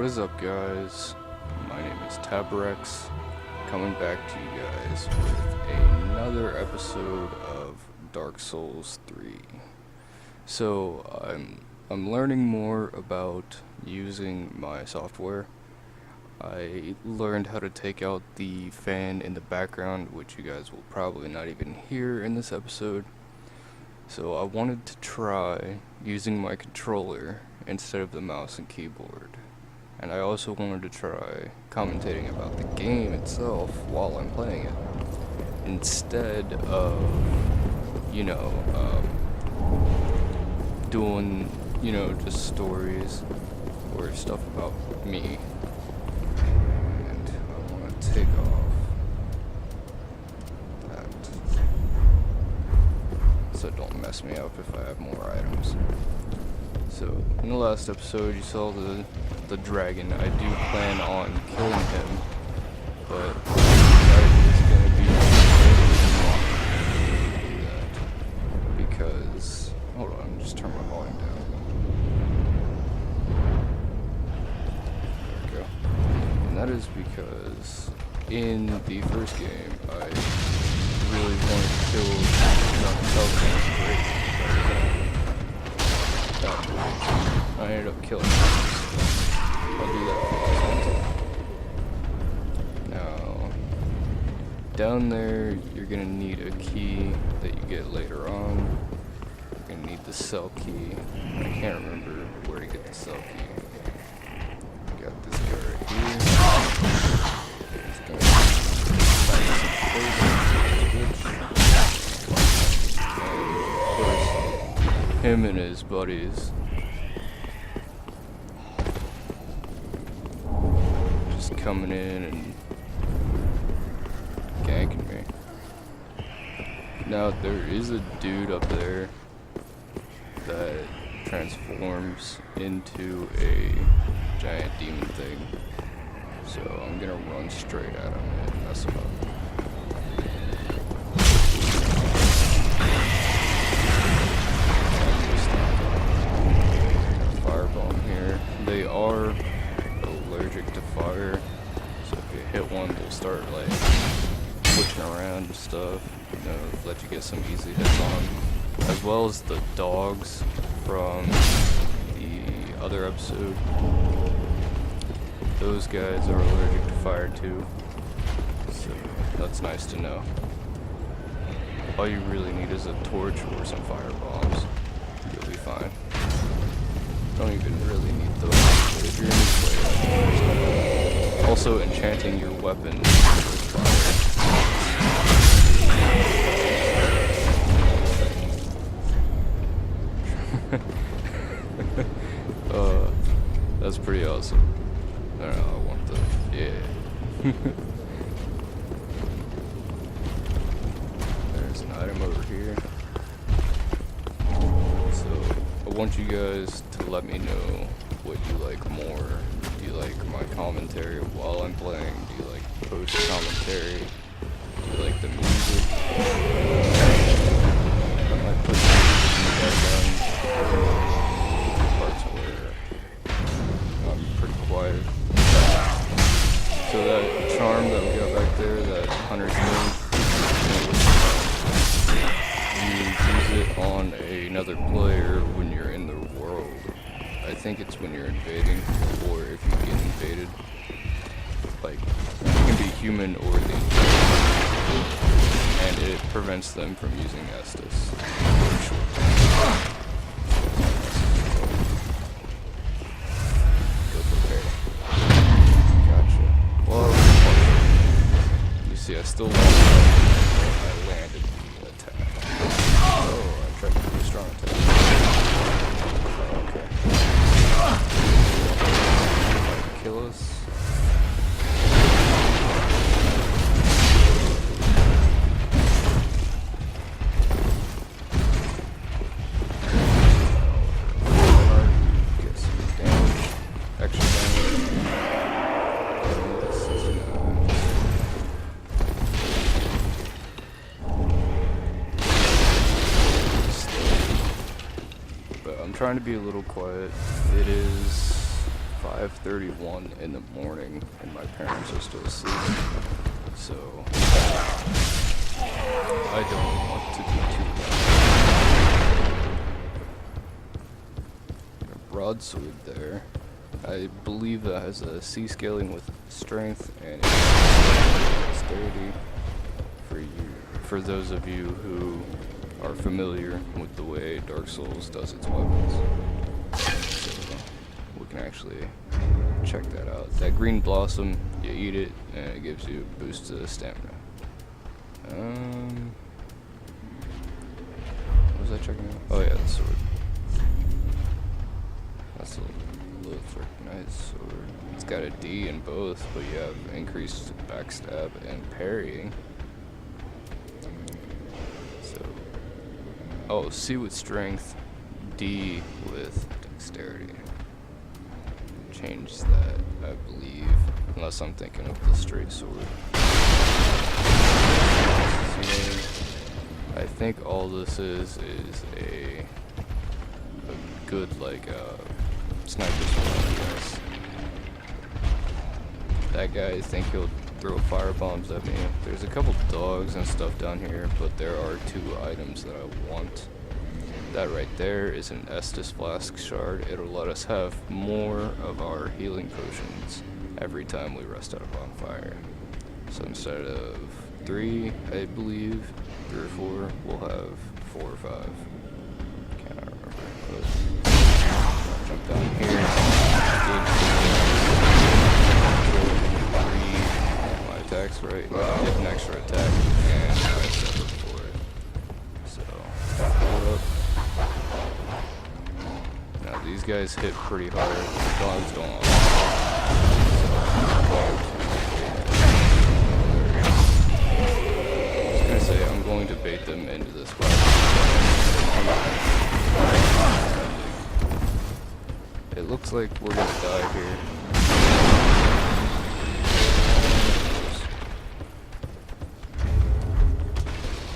What is up, guys? My name is Tabarex, coming back to you guys with another episode of Dark Souls 3. So, I'm learning more about using my software. I learned how to take out the fan in the background, which you guys will probably not even hear in this episode. So I wanted to try using my controller instead of the mouse and keyboard. And I also wanted to try commentating about the game itself while I'm playing it, instead of, doing, just stories or stuff about me. And I want to take off that, so don't mess me up if I have more items. So, in the last episode, you saw the dragon. I do plan on killing him, but that is going to be that because, hold on, just turn my volume down. There we go. And that is because in the first game, I really wanted to kill I ended up killing him. I'll do that for now. Down there, you're gonna need a key that you get later on. You're gonna need the cell key. I can't remember where to get the cell key. Got this guy right here. He's gonna find some and of course, him and his buddies just coming in and ganking me. Now there is a dude up there that transforms into a giant demon thing, so I'm gonna run straight at him and mess him up. They are allergic to fire, so if you hit one, they'll start like switching around and stuff, let you get some easy hits on them. As well as the dogs from the other episode. Those guys are allergic to fire too, so that's nice to know. All you really need is a torch or some fire bombs. You'll be fine. Don't even really need those if you're in this way. Also, enchanting your weapon with fire. That's pretty awesome. I don't know, I want the yeah. There's an item over here. I want you guys to let me know what you like more. Do you like my commentary while I'm playing? Do you like post commentary? Do you like the music? I might put the music in the background. Parts where I'm pretty quiet. So that charm that we got back there, that Hunter's Moon, you use it on another player when you're in the world. I think it's when you're invading, or if you get invaded. Like, you can be human or the and it prevents them from using Estus. Go prepare. Gotcha. Well, you see, I still I landed the attack. Oh, I tried to do a strong attack. Okay. Kill us. Get some damage. Extra damage. But I'm trying to be a little quiet. It is 5 5:31 in the morning and my parents are still asleep, so I don't want to be too loud. A broadsword there. I believe that has a C scaling with strength and dexterity for those of you who are familiar with the way Dark Souls does its weapons. So we can actually check that out. That green blossom, you eat it and it gives you a boost to stamina. What was I checking out? Oh yeah, the sword. That's a Lothric Knight's sword. It's got a D in both, but you have increased backstab and parrying. So, oh, C with strength, D with dexterity. Change that, I believe, unless I'm thinking of the straight sword. I think all this is a good, like, sniper sword, I guess. That guy, I think he'll throw fire bombs at me. There's a couple dogs and stuff down here, but there are 2 items that I want. That right there is an Estus Flask Shard. It'll let us have more of our healing potions every time we rest out a bonfire. So instead of 3, I believe, 3 or 4, we'll have 4 or 5. Cannot remember. But jump down here. My attack's right. Get an extra attack, and I set up for it. So, pull up. Now these guys hit pretty hard. The dogs don't. I was gonna say I'm going to bait them into this fight. It looks like we're gonna die here.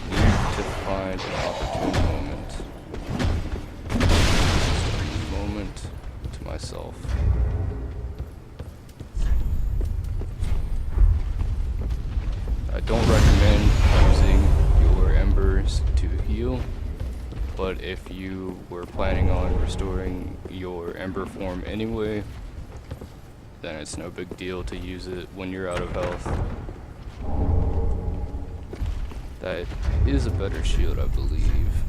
Need to find an opportune moment to myself. I don't recommend using your embers to heal, but if you were planning on restoring your ember form anyway, then it's no big deal to use it when you're out of health. That is a better shield, I believe.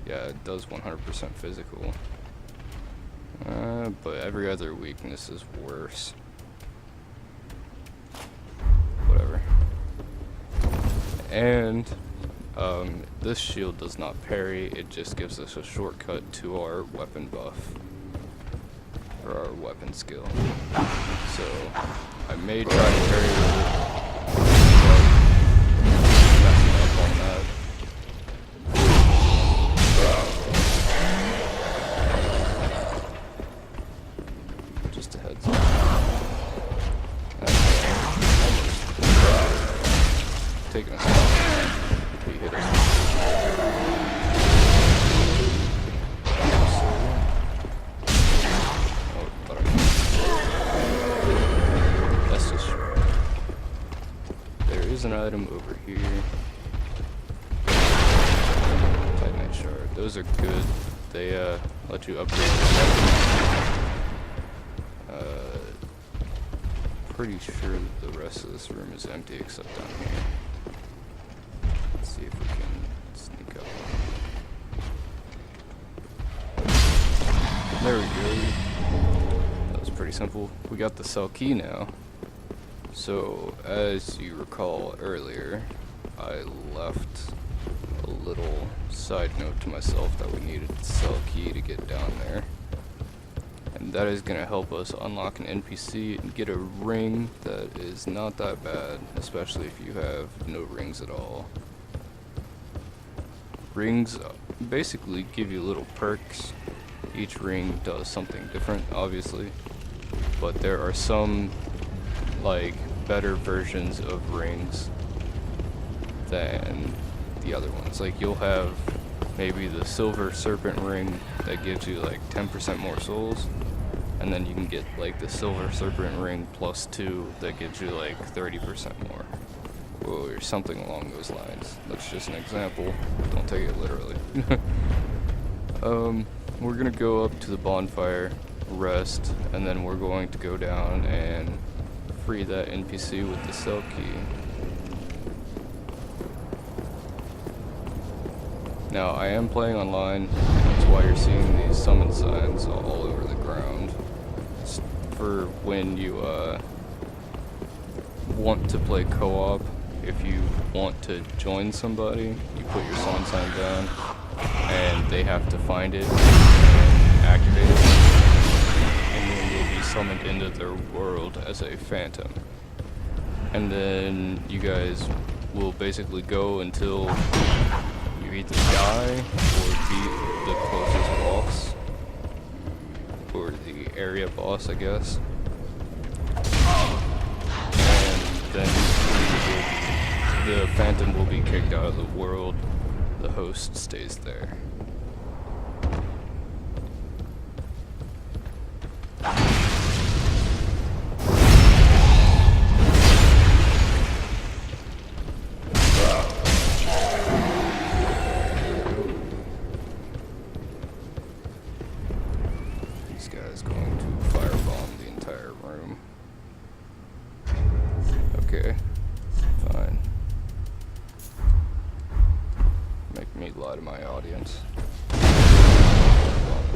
Yeah, it does 100% physical. But every other weakness is worse. Whatever. And this shield does not parry, it just gives us a shortcut to our weapon buff. Or our weapon skill. So, I may try to parry with it. Messing up on that. Just a heads up. Taking us out. He hit us. That's just short. There is an item over here. Titanite shard. Those are good. They let you upgrade your weapon. Pretty sure that the rest of this room is empty except down here. Let's see if we can sneak up. There we go. That was pretty simple. We got the cell key now. So, as you recall earlier, I left a little side note to myself that we needed the cell key to get down there. And that is going to help us unlock an NPC and get a ring that is not that bad, especially if you have no rings at all. Rings basically give you little perks. Each ring does something different, obviously, but there are some like better versions of rings than the other ones. Like you'll have maybe the silver serpent ring that gives you like 10% more souls, and then you can get like the Silver Serpent Ring +2 that gives you like 30% more, or something along those lines. That's just an example, don't take it literally. We're gonna go up to the bonfire, rest, and then we're going to go down and free that NPC with the cell key. Now, I am playing online, that's why you're seeing these summon signs all over the ground. It's for when you want to play co-op. If you want to join somebody, you put your summon sign down, and they have to find it and activate it, and then you'll be summoned into their world as a phantom. And then you guys will basically go until you either die or beat the closest boss, or the area boss, I guess. And then the phantom will be kicked out of the world. The host stays there. This guy's going to firebomb the entire room. Okay, fine. Make me lie to my audience. The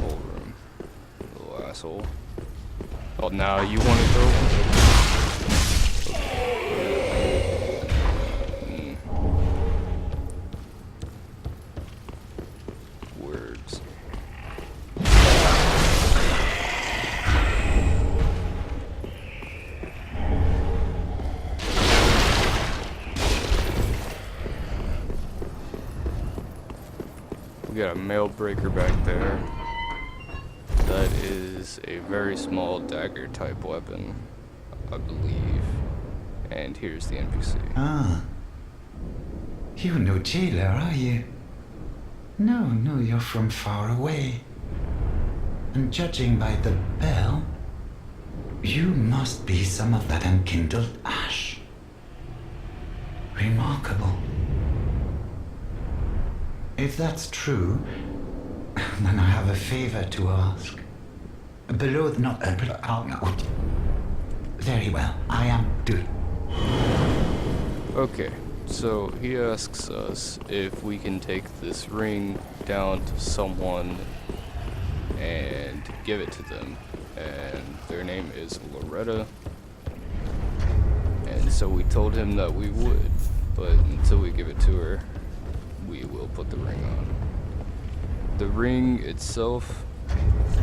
whole room. Little asshole. Oh, now you want to go? Words. We got a mail breaker back there. That is a very small dagger type weapon, I believe. And here's the NPC. Ah. You're no jailer, are you? No, you're from far away. And judging by the bell, you must be some of that unkindled ash. Remarkable. If that's true, then I have a favor to ask. Below the not very well, I am doing. Okay, so he asks us if we can take this ring down to someone and give it to them. And their name is Loretta. And so we told him that we would, but until we give it to her, we will put the ring on. The ring itself,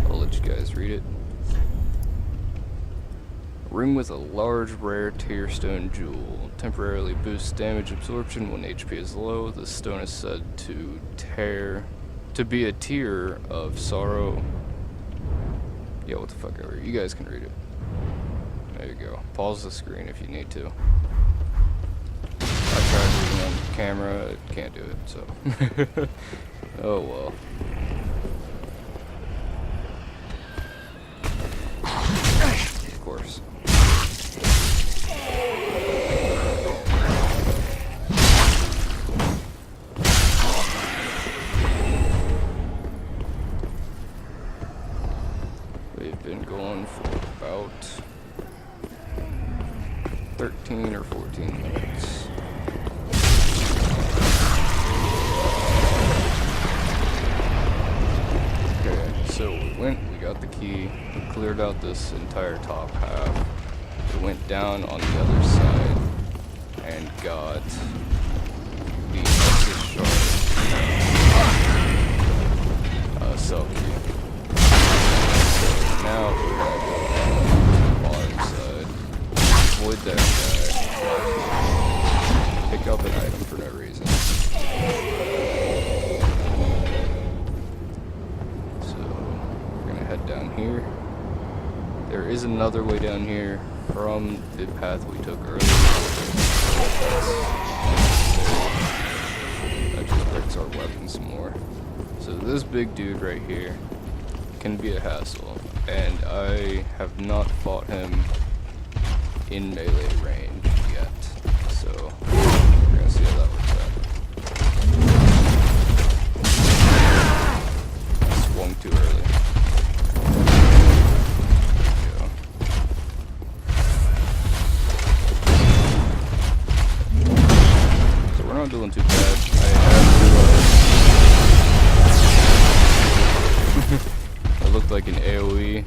I'll let you guys read it. Ring with a large rare tearstone jewel. Temporarily boosts damage absorption when HP is low. The stone is said to be a tear of sorrow. Yeah, what the fuck ever. You guys can read it. There you go. Pause the screen if you need to. I tried reading on camera, can't do it, so. Oh well. Of course. We've been going for about 13 or 14 minutes. Okay, so we got the key, we cleared out this entire top half. We went down on the other side and got the Estus shard cell key. So now we're gonna go down to the bottom side, avoid that guy, pick up an item for no reason. Head down here. There is another way down here from the path we took earlier. That just breaks our weapons some more. So this big dude right here can be a hassle. and I have not fought him in melee range yet, so we're gonna see how that works out. Swung too early. There we go. So we're not doing too bad. I have to, it looked like an AoE.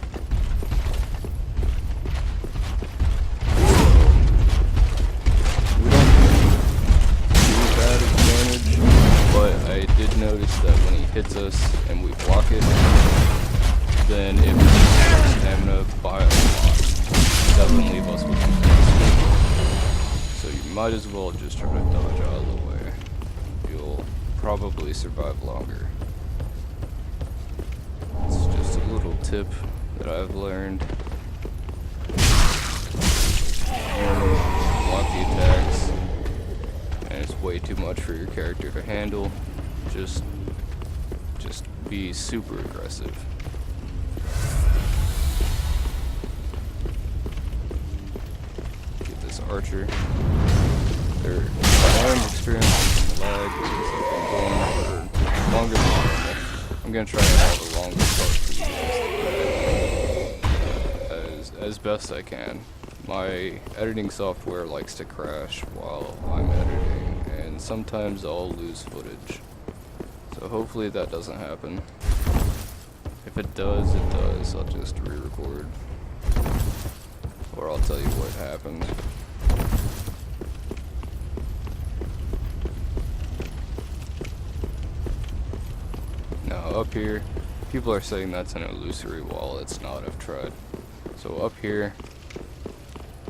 I did notice that when he hits us and we block it, then it reduces our stamina by a lot. It doesn't leave us with anything. So you might as well just try to dodge out of the way. You'll probably survive longer. It's just a little tip that I've learned. You block the attacks, and it's way too much for your character to handle. Just be super aggressive. Get this archer. I am experiencing lag because I've been going for longer than normal. I'm gonna try to have a longer part for you guys as best I can. My editing software likes to crash while I'm editing, and sometimes I'll lose footage. So hopefully that doesn't happen. If it does, it does. I'll just re-record. Or I'll tell you what happened. Now up here, people are saying that's an illusory wall. It's not, I've tried. So up here,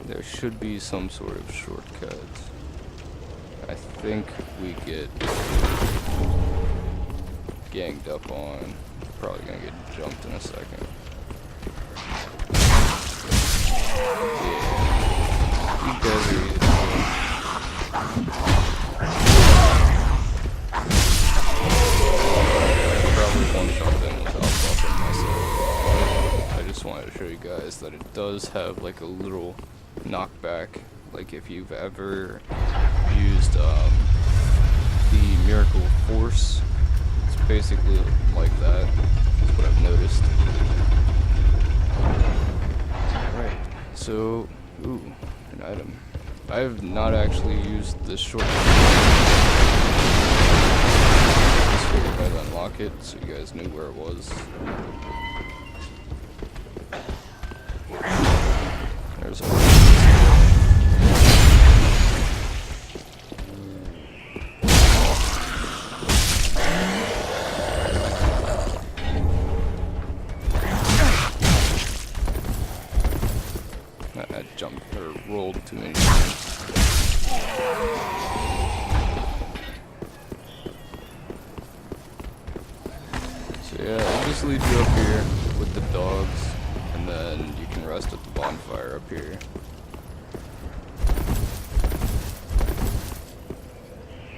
there should be some sort of shortcuts. I think we get ganged up on. Probably gonna get jumped in a second. Yeah. You guys are easy. Probably one-shot them without buffing myself. I just wanted to show you guys that it does have like a little knockback. Like if you've ever used the Miracle Force, basically like that. That's what I've noticed. Alright, so, ooh, an item. I have not actually used this shortcut. Just figured I'd unlock it so you guys knew where it was. There's a jumped or rolled too many times. So yeah, I'll just leave you up here with the dogs, and then you can rest at the bonfire up here.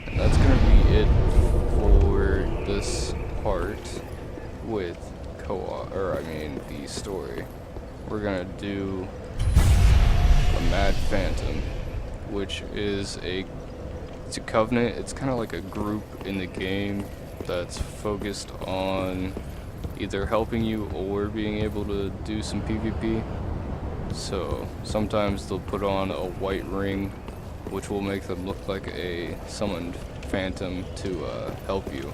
And that's gonna be it for this part with the story. We're gonna do a Mad Phantom, which is it's a covenant. It's kind of like a group in the game that's focused on either helping you or being able to do some PvP. So sometimes they'll put on a white ring, which will make them look like a summoned phantom to help you.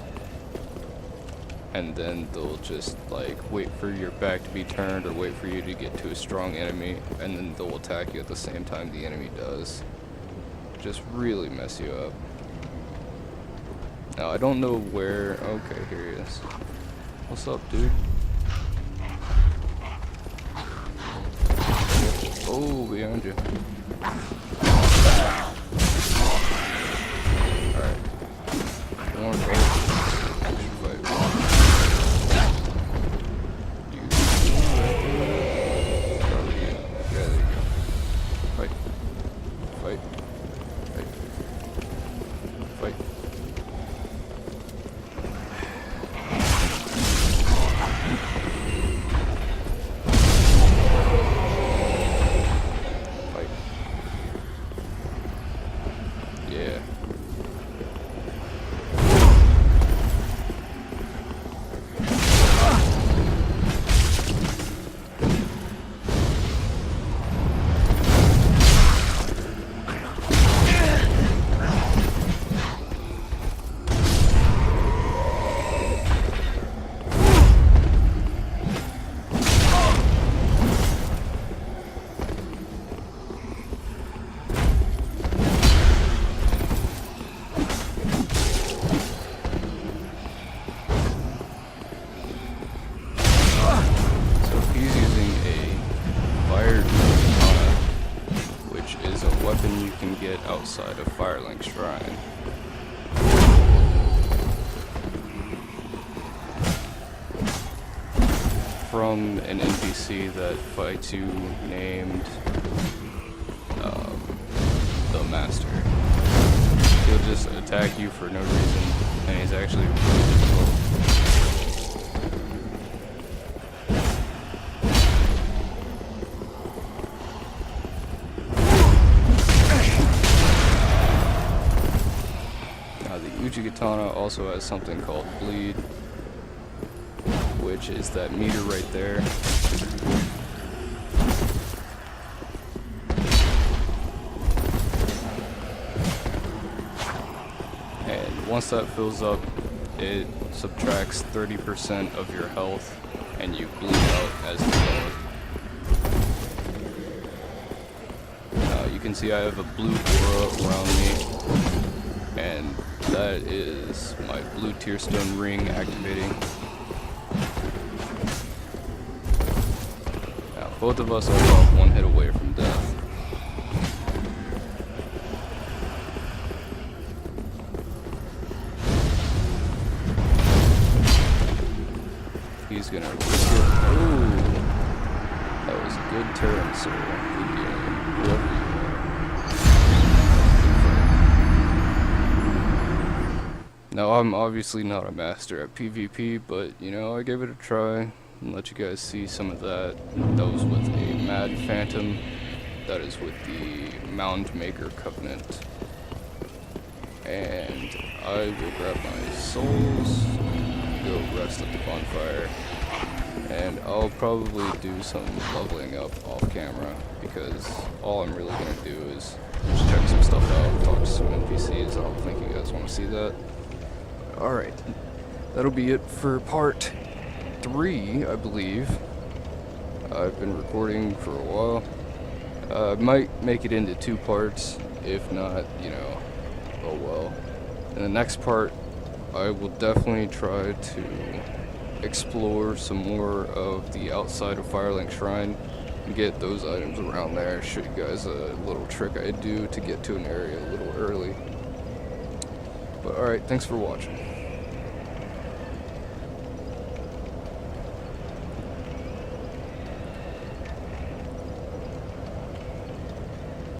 And then they'll just like wait for your back to be turned or wait for you to get to a strong enemy, and then they'll attack you at the same time the enemy does. Just really mess you up. Now I don't know where. Okay, here he is. What's up, dude? Oh, behind you. Alright. Come on, bro. can get outside of Firelink Shrine. From an NPC that fights you named the Master. He'll just attack you for no reason, and he's actually really difficult. Now the Uchigatana also has something called Bleed, which is that meter right there. And once that fills up, it subtracts 30% of your health, and you bleed out as you go. You can see I have a blue aura around me, and that is my blue Tearstone ring activating. Now, both of us are about one hit away from death. He's gonna risk it. Ooh, that was a good turn, sir. Good game. Whoever you are. Now, I'm obviously not a master at PvP, but you know, I gave it a try and let you guys see some of that. That was with a Mad Phantom. That is with the Mound Maker Covenant. And I will grab my souls, go rest at the bonfire, and I'll probably do some leveling up off camera, because all I'm really gonna do is just check some stuff out, talk to some NPCs. I don't think you guys want to see that. Alright, that'll be it for part 3, I believe. I've been recording for a while. I might make it into 2 parts, if not, you know, oh well. In the next part, I will definitely try to explore some more of the outside of Firelink Shrine and get those items around there. Show you guys a little trick I do to get to an area a little early. But alright, thanks for watching.